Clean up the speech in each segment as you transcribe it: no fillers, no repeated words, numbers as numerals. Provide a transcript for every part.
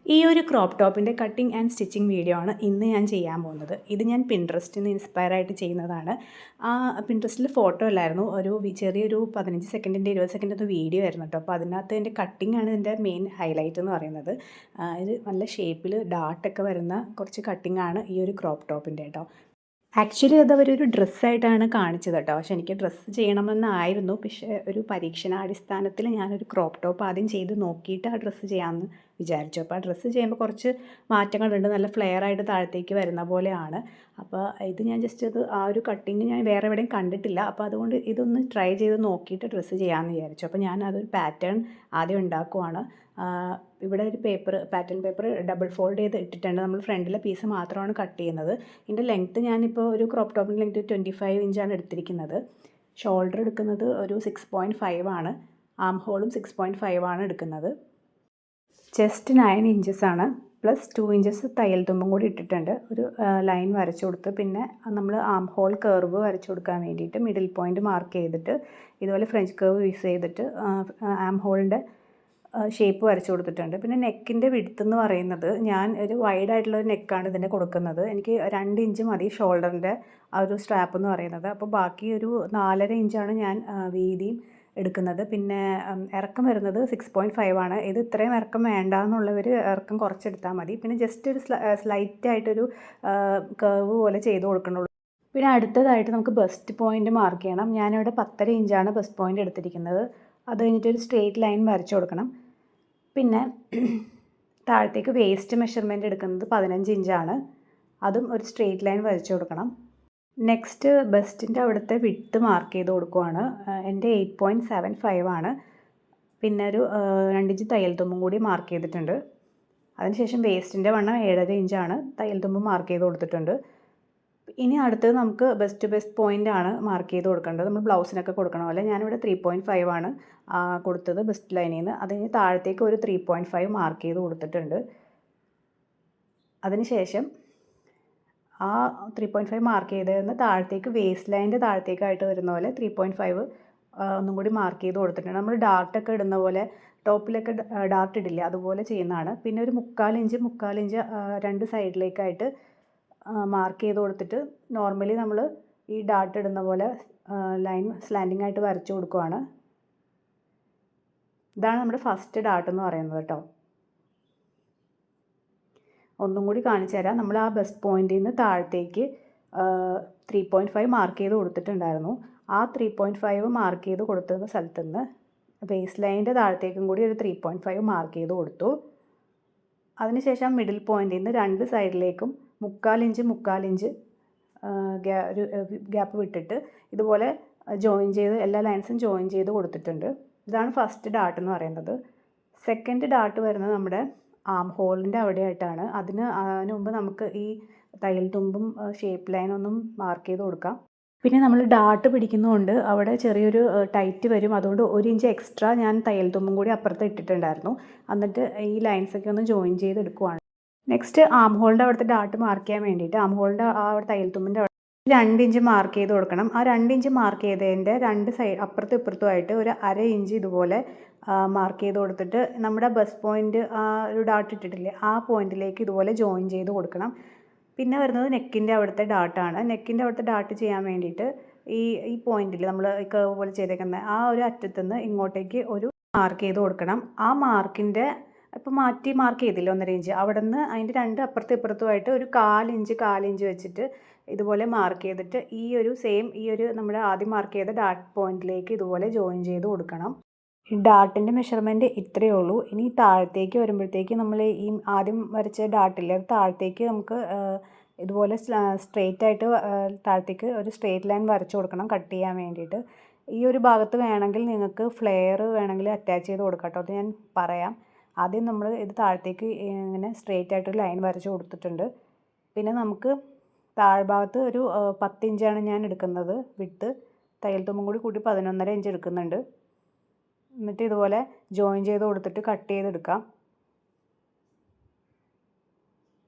ഈ ഒരു ക്രോപ്പ് ടോപ്പിൻ്റെ കട്ടിങ് ആൻഡ് സ്റ്റിച്ചിങ് വീഡിയോ ആണ് ഇന്ന് ഞാൻ ചെയ്യാൻ പോകുന്നത്. ഇത് ഞാൻ പിൻട്രസ്റ്റിൽ നിന്ന് ഇൻസ്പയർ ആയിട്ട് ചെയ്യുന്നതാണ്. പിൻട്രസ്റ്റിൽ ഫോട്ടോ അല്ലായിരുന്നു, ചെറിയൊരു 15 സെക്കൻഡിൻ്റെ 20 സെക്കൻഡിൻ്റെ വീഡിയോ ആയിരുന്നു കേട്ടോ. അപ്പോൾ അതിനകത്ത് എൻ്റെ കട്ടിങ് ആണ് ഇതിൻ്റെ മെയിൻ ഹൈലൈറ്റ് എന്ന് പറയുന്നത്. ഇത് നല്ല ഷേപ്പിൽ ഡാർട്ടൊക്കെ വരുന്ന കുറച്ച് കട്ടിങ് ആണ് ഈ ഒരു ക്രോപ്പ് ടോപ്പിൻ്റെ കേട്ടോ. ആക്ച്വലി അത് അവരൊരു ഡ്രസ്സായിട്ടാണ് കാണിച്ചത് കേട്ടോ. പക്ഷെ എനിക്ക് ഡ്രസ്സ് ചെയ്യണമെന്നായിരുന്നു. പക്ഷേ ഒരു പരീക്ഷണാടിസ്ഥാനത്തിൽ ഞാനൊരു ക്രോപ്പ് ടോപ്പ് ആദ്യം ചെയ്ത് നോക്കിയിട്ട് ആ ഡ്രസ്സ് ചെയ്യാമെന്ന് വിചാരിച്ചു. അപ്പോൾ ആ ഡ്രസ്സ് ചെയ്യുമ്പോൾ കുറച്ച് മാറ്റങ്ങളുണ്ട്, നല്ല ഫ്ലെയർ ആയിട്ട് താഴത്തേക്ക് വരുന്ന പോലെയാണ്. അപ്പോൾ ഇത് ഞാൻ ജസ്റ്റ് ആ ഒരു കട്ടിങ് ഞാൻ വേറെ എവിടെയും കണ്ടിട്ടില്ല. അപ്പോൾ അതുകൊണ്ട് ഇതൊന്ന് ട്രൈ ചെയ്ത് നോക്കിയിട്ട് ഡ്രസ്സ് ചെയ്യാമെന്ന് വിചാരിച്ചു. അപ്പോൾ ഞാൻ അതൊരു പാറ്റേൺ ആദ്യം ഉണ്ടാക്കുവാണ്. ഇവിടെ ഒരു പാറ്റേൺ പേപ്പർ ഡബിൾ ഫോൾഡ് ചെയ്ത് ഇട്ടിട്ടുണ്ട്. നമ്മൾ ഫ്രണ്ടിലെ പീസ് മാത്രമാണ് കട്ട് ചെയ്യുന്നത്. ഇതിൻ്റെ ലെങ്ത്ത് ഞാനിപ്പോൾ ഒരു ക്രോപ്പ് ടോപ്പിൻ്റെ ലെങ്ത്ത് 25 ഇഞ്ചാണ് എടുത്തിരിക്കുന്നത്. ഷോൾഡർ എടുക്കുന്നത് ഒരു 6.5 ആണ്. ആം ഹോളും 6.5 ആണ് എടുക്കുന്നത്. ചെസ്റ്റ് 9 ഇഞ്ചസ് ആണ്, പ്ലസ് 2 ഇഞ്ചസ് തയ്യൽ തുമ്പും കൂടി ഇട്ടിട്ടുണ്ട്. ഒരു ലൈൻ വരച്ചു കൊടുത്ത് പിന്നെ നമ്മൾ ആം ഹോൾ കർവ് വരച്ചു കൊടുക്കാൻ വേണ്ടിയിട്ട് മിഡിൽ പോയിൻറ്റ് മാർക്ക് ചെയ്തിട്ട് ഇതുപോലെ ഫ്രഞ്ച് കർവ് യൂസ് ചെയ്തിട്ട് ആം ഹോളിൻ്റെ ഷേപ്പ് വരച്ചു കൊടുത്തിട്ടുണ്ട്. പിന്നെ നെക്കിൻ്റെ വിഡ്ത്ത് എന്ന് പറയുന്നത് ഞാൻ ഒരു വൈഡായിട്ടുള്ളൊരു നെക്കാണ് ഇതിൻ്റെ കൊടുക്കുന്നത്. എനിക്ക് 2 ഇഞ്ച് മതി ഷോൾഡറിൻ്റെ ആ ഒരു സ്ട്രാപ്പ് എന്ന് പറയുന്നത്. അപ്പോൾ ബാക്കി ഒരു 4.5 ഇഞ്ചാണ് ഞാൻ വീതിയും എടുക്കുന്നത്. പിന്നെ ഇറക്കം വരുന്നത് 6.5 ആണ്. ഇത് ഇത്രയും ഇറക്കം വേണ്ട എന്നുള്ളവർ ഇറക്കം കുറച്ചെടുത്താൽ മതി. പിന്നെ ജസ്റ്റ് ഒരു സ്ലൈറ്റായിട്ടൊരു കർവ് പോലെ ചെയ്ത് കൊടുക്കണുള്ളൂ. പിന്നെ അടുത്തതായിട്ട് നമുക്ക് ബസ്റ്റ് പോയിൻ്റ് മാർക്ക് ചെയ്യണം. ഞാനിവിടെ 10.5 ഇഞ്ചാണ് ബസ്റ്റ് പോയിൻ്റ് എടുത്തിരിക്കുന്നത്. അത് കഴിഞ്ഞിട്ടൊരു സ്ട്രെയിറ്റ് ലൈൻ വരച്ചു കൊടുക്കണം. പിന്നെ താഴത്തേക്ക് വേസ്റ്റ് മെഷർമെൻറ്റ് എടുക്കുന്നത് 15 ഇഞ്ചാണ്. അതും ഒരു സ്ട്രെയിറ്റ് ലൈൻ വരച്ചു കൊടുക്കണം. നെക്സ്റ്റ് ബസ്റ്റിൻ്റെ അവിടുത്തെ വിഡ്ത്ത് മാർക്ക് ചെയ്ത് കൊടുക്കുവാണ്. എൻ്റെ 8.75 ആണ്. പിന്നെ ഒരു 2 ഇഞ്ച് തയ്യൽ തുമ്പും കൂടി മാർക്ക് ചെയ്തിട്ടുണ്ട്. അതിനുശേഷം വേസ്റ്റിൻ്റെ വണ്ണം 7.5 ഇഞ്ചാണ്. തയ്യൽ തുമ്പ് മാർക്ക് ചെയ്ത് കൊടുത്തിട്ടുണ്ട്. ഇനി അടുത്തത് നമുക്ക് ബെസ്റ്റ് ടു ബെസ്റ്റ് പോയിൻ്റ് ആണ് മാർക്ക് ചെയ്ത് കൊടുക്കേണ്ടത്. നമ്മൾ ബ്ലൗസിനൊക്കെ കൊടുക്കണ പോലെ ഞാനിവിടെ 3.5 ആണ് കൊടുത്തത് ബെസ്റ്റ് ലൈനിൽ നിന്ന്. അതിന് താഴത്തേക്ക് ഒരു 3.5 മാർക്ക് ചെയ്ത് കൊടുത്തിട്ടുണ്ട്. അതിനുശേഷം ആ 3.5 മാർക്ക് ചെയ്തതിന് താഴത്തേക്ക് വേസ്റ്റ് ലൈനിൻ്റെ താഴത്തേക്കായിട്ട് വരുന്ന പോലെ 3.5 ഒന്നും കൂടി മാർക്ക് ചെയ്ത് കൊടുത്തിട്ടുണ്ട്. നമ്മൾ ഡാർട്ടൊക്കെ ഇടുന്ന പോലെ ടോപ്പിലൊക്കെ ഡാർട്ട് ഇടില്ല, അതുപോലെ ചെയ്യുന്നതാണ്. പിന്നെ ഒരു 3/4 ഇഞ്ച് 2 സൈഡിലേക്കായിട്ട് മാർക്ക് ചെയ്ത് കൊടുത്തിട്ട് നോർമലി നമ്മൾ ഈ ഡാർട്ട് ഇടുന്ന പോലെ ലൈൻ സ്ലാൻഡിങ് ആയിട്ട് വരച്ചു കൊടുക്കുവാണ്. ഇതാണ് നമ്മുടെ ഫസ്റ്റ് ഡാർട്ട് എന്ന് പറയുന്നത് കേട്ടോ. ഒന്നും കൂടി കാണിച്ചു തരാം. നമ്മൾ ആ ബെസ്റ്റ് പോയിന്റിൽ നിന്ന് താഴത്തേക്ക് 3.5 മാർക്ക് ചെയ്ത് കൊടുത്തിട്ടുണ്ടായിരുന്നു. ആ 3.5 മാർക്ക് ചെയ്ത് കൊടുത്തിരുന്ന സ്ഥലത്ത് നിന്ന് വേസ്റ്റ് ലൈനിൻ്റെ താഴത്തേക്കും കൂടി ഒരു 3.5 മാർക്ക് ചെയ്ത് കൊടുത്തു. അതിനുശേഷം മിഡിൽ പോയിന്റിൽ നിന്ന് 2 സൈഡിലേക്കും 3/4 ഇഞ്ച് ഒരു ഗ്യാപ്പ് വിട്ടിട്ട് ഇതുപോലെ ജോയിൻ ചെയ്ത് എല്ലാ ലൈൻസും ജോയിൻ ചെയ്ത് കൊടുത്തിട്ടുണ്ട്. ഇതാണ് ഫസ്റ്റ് ഡാർട്ട് എന്ന് പറയുന്നത്. സെക്കൻഡ് ഡാർട്ട് വരുന്നത് നമ്മുടെ ആം ഹോളിൻ്റെ അവിടെയായിട്ടാണ്. അതിന് മുമ്പ് നമുക്ക് ഈ തയ്യൽ തുമ്പും ഷേപ്പ് ലൈനൊന്നും മാർക്ക് ചെയ്ത് കൊടുക്കാം. പിന്നെ നമ്മൾ ഡാർട്ട് പിടിക്കുന്നതുകൊണ്ട് അവിടെ ചെറിയൊരു ടൈറ്റ് വരും. അതുകൊണ്ട് 1 ഇഞ്ച് എക്സ്ട്രാ ഞാൻ തയ്യൽ തുമ്പും കൂടി അപ്പുറത്ത് ഇട്ടിട്ടുണ്ടായിരുന്നു. എന്നിട്ട് ഈ ലൈൻസൊക്കെ ഒന്ന് ജോയിൻ ചെയ്തെടുക്കുവാണ്. നെക്സ്റ്റ് ആം ഹോളിൻ്റെ അവിടുത്തെ ഡാർട്ട് മാർക്ക് ചെയ്യാൻ വേണ്ടിയിട്ട് ആം ഹോളിൻ്റെ ആ തയ്യൽ തുമ്പിൻ്റെ 2 ഇഞ്ച് മാർക്ക് ചെയ്ത് കൊടുക്കണം. ആ 2 ഇഞ്ച് മാർക്ക് ചെയ്തതിൻ്റെ 2 സൈഡ് അപ്പുറത്തും ഇപ്പുറത്തുമായിട്ട് ഒരു 1/2 ഇഞ്ച് ഇതുപോലെ മാർക്ക് ചെയ്ത് കൊടുത്തിട്ട് നമ്മുടെ ബസ് പോയിൻ്റ് ഒരു ഡാർട്ട് ഇട്ടിട്ടില്ലേ ആ പോയിന്റിലേക്ക് ഇതുപോലെ ജോയിൻ ചെയ്ത് കൊടുക്കണം. പിന്നെ വരുന്നത് നെക്കിൻ്റെ അവിടുത്തെ ഡാർട്ടാണ്. നെക്കിൻ്റെ അവിടുത്തെ ഡാർട്ട് ചെയ്യാൻ വേണ്ടിയിട്ട് ഈ പോയിന്റിൽ നമ്മൾ കർവ് പോലെ ചെയ്തേക്കുന്ന ആ ഒരു അറ്റത്തുനിന്ന് ഇങ്ങോട്ടേക്ക് ഒരു മാർക്ക് ചെയ്ത് കൊടുക്കണം. ആ മാർക്കിൻ്റെ ഇപ്പോൾ മാറ്റി മാർക്ക് ചെയ്തില്ല 1.5 ഇഞ്ച്, അവിടെ നിന്ന് അതിൻ്റെ 2 അപ്പുറത്തും ഇപ്പുറത്തുമായിട്ട് ഒരു 1/4 ഇഞ്ച് വെച്ചിട്ട് ഇതുപോലെ മാർക്ക് ചെയ്തിട്ട് ഈ ഒരു നമ്മുടെ ആദ്യം മാർക്ക് ചെയ്ത ഡാർട്ട് പോയിന്റിലേക്ക് ഇതുപോലെ ജോയിൻ ചെയ്ത് കൊടുക്കണം. ഈ ഡാർട്ടിൻ്റെ മെഷർമെൻറ്റ് ഇത്രയേ ഉള്ളൂ. ഇനി താഴത്തേക്ക് വരുമ്പോഴത്തേക്ക് നമ്മൾ ഈ ആദ്യം വരച്ച ഡാർട്ടില്ലേ അത് താഴത്തേക്ക് നമുക്ക് ഇതുപോലെ സ്ട്രെയിറ്റ് ആയിട്ട് താഴത്തേക്ക് ഒരു സ്ട്രെയിറ്റ് ലൈൻ വരച്ചു കൊടുക്കണം കട്ട് ചെയ്യാൻ വേണ്ടിയിട്ട്. ഈ ഒരു ഭാഗത്ത് വേണമെങ്കിൽ നിങ്ങൾക്ക് ഫ്ലെയർ വേണമെങ്കിൽ അറ്റാച്ച് ചെയ്ത് കൊടുക്കാം കേട്ടോ. അത് ഞാൻ പറയാം. ആദ്യം നമ്മൾ ഇത് താഴത്തേക്ക് ഇങ്ങനെ സ്ട്രെയിറ്റ് ആയിട്ടൊരു ലൈൻ വരച്ച് കൊടുത്തിട്ടുണ്ട്. പിന്നെ നമുക്ക് താഴ്ഭാഗത്ത് ഒരു 10 ഇഞ്ചാണ് ഞാൻ എടുക്കുന്നത് വിഡ്ത്ത്. തയ്യൽ തുമ്പും കൂടി കൂട്ടി 11.5 ഇഞ്ച് എടുക്കുന്നുണ്ട്. എന്നിട്ട് ഇതുപോലെ ജോയിൻ ചെയ്ത് കൊടുത്തിട്ട് കട്ട് ചെയ്തെടുക്കാം.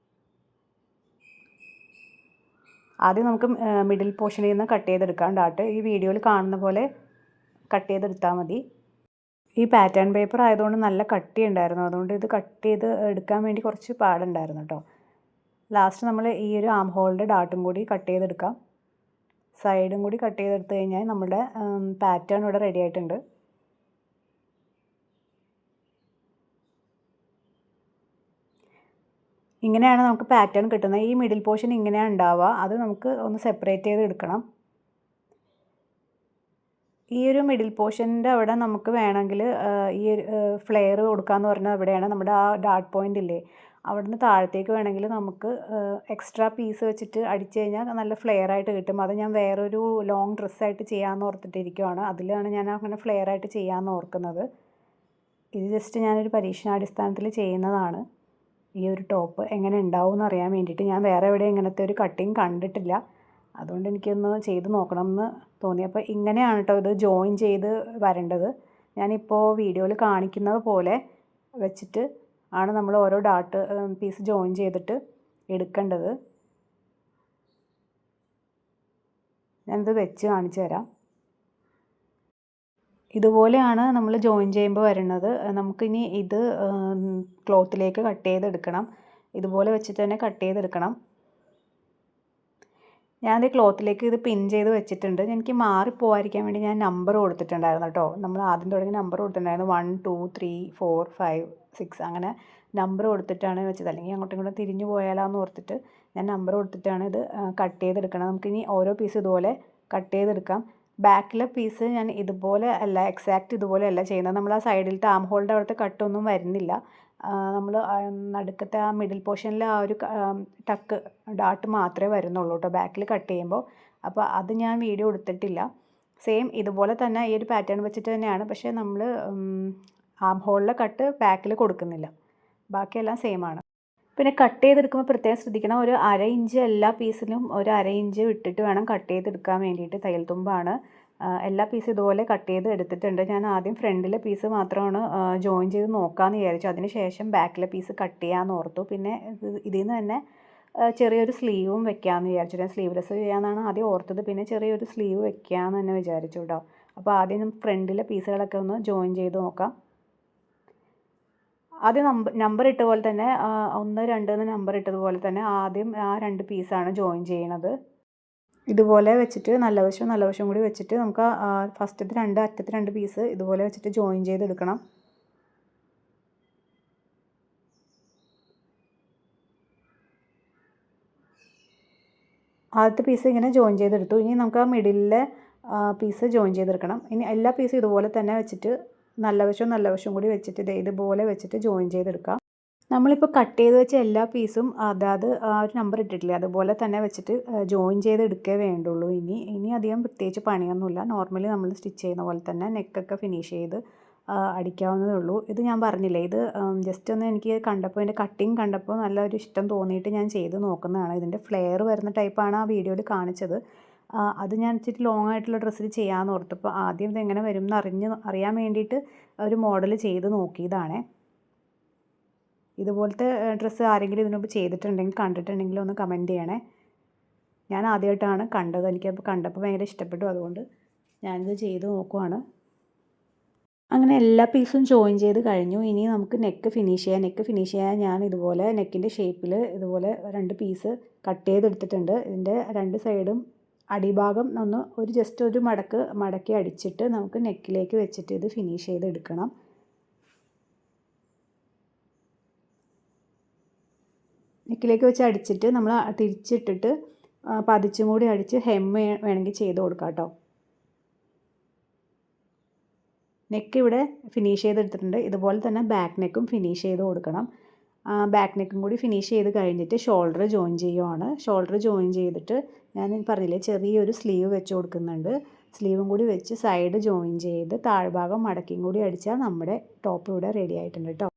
ആദ്യം നമുക്ക് മിഡിൽ പോർഷനിൽ നിന്ന് കട്ട് ചെയ്തെടുക്കാം ഡാർട്ട്. ഈ വീഡിയോയിൽ കാണുന്ന പോലെ കട്ട് ചെയ്തെടുത്താൽ മതി. ഈ പാറ്റേൺ പേപ്പർ ആയതുകൊണ്ട് നല്ല കട്ടി ഉണ്ടായിരുന്നു, അതുകൊണ്ട് ഇത് കട്ട് ചെയ്ത് എടുക്കാൻ വേണ്ടി കുറച്ച് പാടുണ്ടായിരുന്നു കേട്ടോ. ലാസ്റ്റ് നമ്മൾ ഈ ഒരു ആം ഹോളിൻ്റെ ഡാട്ടും കൂടി കട്ട് ചെയ്തെടുക്കാം. സൈഡും കൂടി കട്ട് ചെയ്തെടുത്ത് കഴിഞ്ഞാൽ നമ്മുടെ പാറ്റേൺ ഇവിടെ റെഡി ആയിട്ടുണ്ട്. ഇങ്ങനെയാണ് നമുക്ക് പാറ്റേൺ കിട്ടുന്നത്. ഈ മിഡിൽ പോർഷൻ ഇങ്ങനെയാണ് ഉണ്ടാവുക, അത് നമുക്ക് ഒന്ന് സെപ്പറേറ്റ് ചെയ്ത് എടുക്കണം. ഈ ഒരു മിഡിൽ പോർഷൻ്റെ അവിടെ നമുക്ക് വേണമെങ്കിൽ ഈ ഒരു ഫ്ലെയർ കൊടുക്കാമെന്ന് പറഞ്ഞാൽ അവിടെയാണ് നമ്മുടെ ആ ഡാർട്ട് പോയിൻ്റ് ഇല്ലേ, അവിടുന്ന് താഴത്തേക്ക് വേണമെങ്കിൽ നമുക്ക് എക്സ്ട്രാ പീസ് വെച്ചിട്ട് അടിച്ചു കഴിഞ്ഞാൽ നല്ല ഫ്ലെയർ ആയിട്ട് കിട്ടും. അത് ഞാൻ വേറൊരു ലോങ് ഡ്രസ്സായിട്ട് ചെയ്യാമെന്ന് ഓർത്തിട്ടിരിക്കുവാണ്. അതിലാണ് ഞാൻ അങ്ങനെ ഫ്ലെയർ ആയിട്ട് ചെയ്യാമെന്ന് ഓർക്കുന്നത്. ഇത് ജസ്റ്റ് ഞാനൊരു പരീക്ഷണാടിസ്ഥാനത്തിൽ ചെയ്യുന്നതാണ്. ഈ ഒരു ടോപ്പ് എങ്ങനെ ഉണ്ടാവും എന്ന് അറിയാൻ വേണ്ടിയിട്ട്. ഞാൻ വേറെ എവിടെയും ഇങ്ങനത്തെ ഒരു കട്ടിങ് കണ്ടിട്ടില്ല, അതുകൊണ്ട് എനിക്കൊന്ന് ചെയ്ത് നോക്കണം എന്ന് തോന്നി. അപ്പോൾ ഇങ്ങനെയാണ് കേട്ടോ ഇത് ജോയിൻ ചെയ്ത് വരേണ്ടത്. ഞാനിപ്പോൾ വീഡിയോയിൽ കാണിക്കുന്നത് പോലെ വെച്ചിട്ട് ആണ് നമ്മൾ ഓരോ ഡാട്ട് പീസ് ജോയിൻ ചെയ്തിട്ട് എടുക്കേണ്ടത്. ഞാനിത് വെച്ച് കാണിച്ചു തരാം. ഇതുപോലെയാണ് നമ്മൾ ജോയിൻ ചെയ്യുമ്പോൾ വരുന്നത്. നമുക്കിനി ഇത് ക്ലോത്തിലേക്ക് കട്ട് ചെയ്തെടുക്കണം. ഇതുപോലെ വെച്ചിട്ട് തന്നെ കട്ട് ചെയ്തെടുക്കണം. ഞാനത് ക്ലോത്തിലേക്ക് ഇത് പിൻ ചെയ്ത് വെച്ചിട്ടുണ്ട്. എനിക്ക് മാറിപ്പോവാതിരിക്കാൻ വേണ്ടി ഞാൻ നമ്പർ കൊടുത്തിട്ടുണ്ടായിരുന്നു കേട്ടോ. നമ്മൾ ആദ്യം തുടങ്ങി നമ്പർ കൊടുത്തിട്ടുണ്ടായിരുന്നു 1 2 3 4 5 6 അങ്ങനെ നമ്പർ കൊടുത്തിട്ടാണ് വെച്ചത്. അല്ലെങ്കിൽ അങ്ങോട്ടും ഇങ്ങോട്ടും തിരിഞ്ഞു പോയാലാന്ന് ഓർത്തിട്ട് ഞാൻ നമ്പർ കൊടുത്തിട്ടാണ് ഇത് കട്ട് ചെയ്തെടുക്കണം. നമുക്കിനി ഓരോ പീസ് ഇതുപോലെ കട്ട് ചെയ്തെടുക്കാം. ബാക്കിലെ പീസ് ഞാൻ ഇതുപോലെ അല്ല, എക്സാക്റ്റ് ഇതുപോലെ അല്ല ചെയ്യുന്നത്. നമ്മൾ ആ സൈഡിലത്തെ ആം ഹോളിൻ്റെ അവിടുത്തെ കട്ടൊന്നും വരുന്നില്ല. നമ്മൾ നടുക്കത്തെ ആ മിഡിൽ പോർഷനിൽ ആ ഒരു ടക്ക് ഡാട്ട് മാത്രമേ വരുന്നുള്ളൂ കേട്ടോ ബാക്കിൽ കട്ട് ചെയ്യുമ്പോൾ. അപ്പോൾ അത് ഞാൻ വീഡിയോ എടുത്തിട്ടില്ല. സെയിം ഇതുപോലെ തന്നെ ഈ ഒരു പാറ്റേൺ വെച്ചിട്ട് തന്നെയാണ്, പക്ഷേ നമ്മൾ ആം ഹോളിലെ കട്ട് ബാക്കിൽ കൊടുക്കുന്നില്ല. ബാക്കിയെല്ലാം സെയിം ആണ്. പിന്നെ കട്ട് ചെയ്തെടുക്കുമ്പോൾ പ്രത്യേകം ശ്രദ്ധിക്കണം, ഒരു 1/2 ഇഞ്ച് എല്ലാ പീസിലും ഒരു 1/2 ഇഞ്ച് വിട്ടിട്ട് വേണം കട്ട് ചെയ്തെടുക്കാൻ വേണ്ടിയിട്ട്. തയ്യൽ തുമ്പാണ്. എല്ലാ പീസും ഇതുപോലെ കട്ട് ചെയ്ത് എടുത്തിട്ടുണ്ട്. ഞാൻ ആദ്യം ഫ്രണ്ടിലെ പീസ് മാത്രമാണ് ജോയിൻ ചെയ്ത് നോക്കാമെന്ന് വിചാരിച്ചു. അതിന് ശേഷം ബാക്കിലെ പീസ് കട്ട് ചെയ്യാമെന്ന് ഓർത്തു. പിന്നെ ഇതിൽ നിന്ന് തന്നെ ചെറിയൊരു സ്ലീവും വെക്കാമെന്ന് വിചാരിച്ചു. ഞാൻ സ്ലീവ്ലെസ് ചെയ്യാമെന്നാണ് ആദ്യം ഓർത്തത്. പിന്നെ ചെറിയൊരു സ്ലീവ് വെക്കാമെന്ന് തന്നെ വിചാരിച്ചു കേട്ടോ. അപ്പോൾ ആദ്യം ഫ്രണ്ടിലെ പീസുകളൊക്കെ ഒന്ന് ജോയിൻ ചെയ്ത് നോക്കാം. ആദ്യം നമ്പർ ഇട്ട പോലെ തന്നെ 1 2 എന്ന് നമ്പർ ഇട്ടതുപോലെ തന്നെ ആദ്യം ആ 2 പീസാണ് ജോയിൻ ചെയ്യണത്. ഇതുപോലെ വെച്ചിട്ട് നല്ല വശവും കൂടി വെച്ചിട്ട് നമുക്ക് ഫസ്റ്റത്തെ അറ്റത്തെ 2 പീസ് ഇതുപോലെ വെച്ചിട്ട് ജോയിൻ ചെയ്തെടുക്കണം. ആദ്യത്തെ പീസ് ഇങ്ങനെ ജോയിൻ ചെയ്തെടുത്തു. ഇനി നമുക്ക് ആ മിഡിലിലെ പീസ് ജോയിൻ ചെയ്തെടുക്കണം. ഇനി എല്ലാ പീസും ഇതുപോലെ തന്നെ വെച്ചിട്ട് നല്ല വശവും കൂടി വെച്ചിട്ട് ഇതുപോലെ വെച്ചിട്ട് ജോയിൻ ചെയ്തെടുക്കാം. നമ്മളിപ്പോൾ കട്ട് ചെയ്ത് വെച്ച എല്ലാ പീസും അതാത് ആ ഒരു നമ്പർ ഇട്ടിട്ടില്ലേ അതുപോലെ തന്നെ വെച്ചിട്ട് ജോയിൻ ചെയ്തെടുക്കേ വേണ്ടുള്ളൂ. ഇനി അധികം പ്രത്യേകിച്ച് പണിയൊന്നുമില്ല. നോർമലി നമ്മൾ സ്റ്റിച്ച് ചെയ്യുന്ന പോലെ തന്നെ നെക്കൊക്കെ ഫിനിഷ് ചെയ്ത് അടിക്കാവുന്നതേ ഉള്ളൂ. ഇത് ഞാൻ പറഞ്ഞില്ലേ, ഇത് ജസ്റ്റ് ഒന്ന് എനിക്ക് കണ്ടപ്പോൾ ഇതിൻ്റെ കട്ടിങ് കണ്ടപ്പോൾ നല്ലൊരു ഇഷ്ടം തോന്നിയിട്ട് ഞാൻ ചെയ്ത് നോക്കുന്നതാണ്. ഇതിൻ്റെ ഫ്ലെയർ വരുന്ന ടൈപ്പാണ് ആ വീഡിയോയിൽ കാണിച്ചത്. അത് ഞാൻ ഇച്ചിരി ലോങ് ആയിട്ടുള്ള ഡ്രസ്സിൽ ചെയ്യാമെന്ന് ഓർത്തപ്പോൾ ആദ്യം ഇതെങ്ങനെ വരും എന്ന് അറിയാൻ വേണ്ടിയിട്ട് ഒരു മോഡൽ ചെയ്ത് നോക്കിയതാണേ. ഇതുപോലത്തെ ഡ്രസ്സ് ആരെങ്കിലും ഇതിനു മുമ്പ് ചെയ്തിട്ടുണ്ടെങ്കിൽ കണ്ടിട്ടുണ്ടെങ്കിൽ ഒന്ന് കമൻറ്റ് ചെയ്യണേ. ഞാൻ ആദ്യമായിട്ടാണ് കണ്ടത്. എനിക്കപ്പോൾ കണ്ടപ്പോൾ ഭയങ്കര ഇഷ്ടപ്പെട്ടു, അതുകൊണ്ട് ഞാനിത് ചെയ്ത് നോക്കുവാണ്. അങ്ങനെ എല്ലാ പീസും ജോയിൻ ചെയ്ത് കഴിഞ്ഞു. ഇനി നമുക്ക് നെക്ക് ഫിനിഷ് ചെയ്യാൻ ഞാൻ ഇതുപോലെ നെക്കിൻ്റെ ഷേപ്പിൽ ഇതുപോലെ 2 പീസ് കട്ട് ചെയ്തെടുത്തിട്ടുണ്ട്. ഇതിൻ്റെ 2 സൈഡും അടിഭാഗം ജസ്റ്റ് ഒരു മടക്കി അടിച്ചിട്ട് നമുക്ക് നെക്കിലേക്ക് വെച്ചിട്ട് ഇത് ഫിനിഷ് ചെയ്തെടുക്കണം. നെക്കിലേക്ക് വെച്ച് അടിച്ചിട്ട് നമ്മൾ തിരിച്ചിട്ടിട്ട് പതിച്ചും കൂടി അടിച്ച് ഹെം വേണമെങ്കിൽ ചെയ്ത് കൊടുക്കാം കേട്ടോ. നെക്ക് ഇവിടെ ഫിനിഷ് ചെയ്തെടുത്തിട്ടുണ്ട്. ഇതുപോലെ തന്നെ ബാക്ക് നെക്കും ഫിനിഷ് ചെയ്ത് കൊടുക്കണം. ബാക്ക് നെക്കും കൂടി ഫിനിഷ് ചെയ്ത് കഴിഞ്ഞിട്ട് ഷോൾഡർ ജോയിൻ ചെയ്യുവാണ്. ഷോൾഡർ ജോയിൻ ചെയ്തിട്ട് ഞാൻ പറഞ്ഞില്ലേ ചെറിയൊരു സ്ലീവ് വെച്ച് കൊടുക്കുന്നുണ്ട്. സ്ലീവും കൂടി വെച്ച് സൈഡ് ജോയിൻ ചെയ്ത് താഴ്ഭാഗം മടക്കിയും കൂടി അടിച്ചാൽ നമ്മുടെ ടോപ്പ് ഇവിടെ റെഡി ആയിട്ടുണ്ട് കേട്ടോ.